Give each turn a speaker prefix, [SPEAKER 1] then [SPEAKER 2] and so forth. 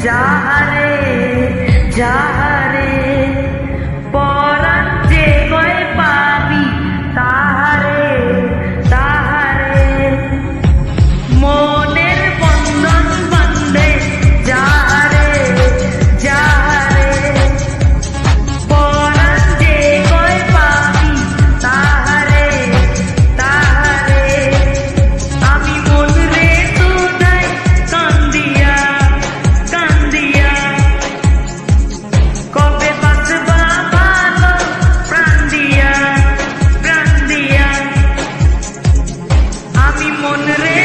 [SPEAKER 1] যাহারে যাহারে পরাণ যে কয় পাবি তাহারে তাহারে মনের বন্ধন বন্ধে যাহারে যাহারে পরাণ যে কয় পাবি তাহারে তাহারে আমি মন রে তোদাই কান্দিয়া কান্দিয়া কবে বাঁচবা ভালো প্রাণ দিয়া আমি মন রে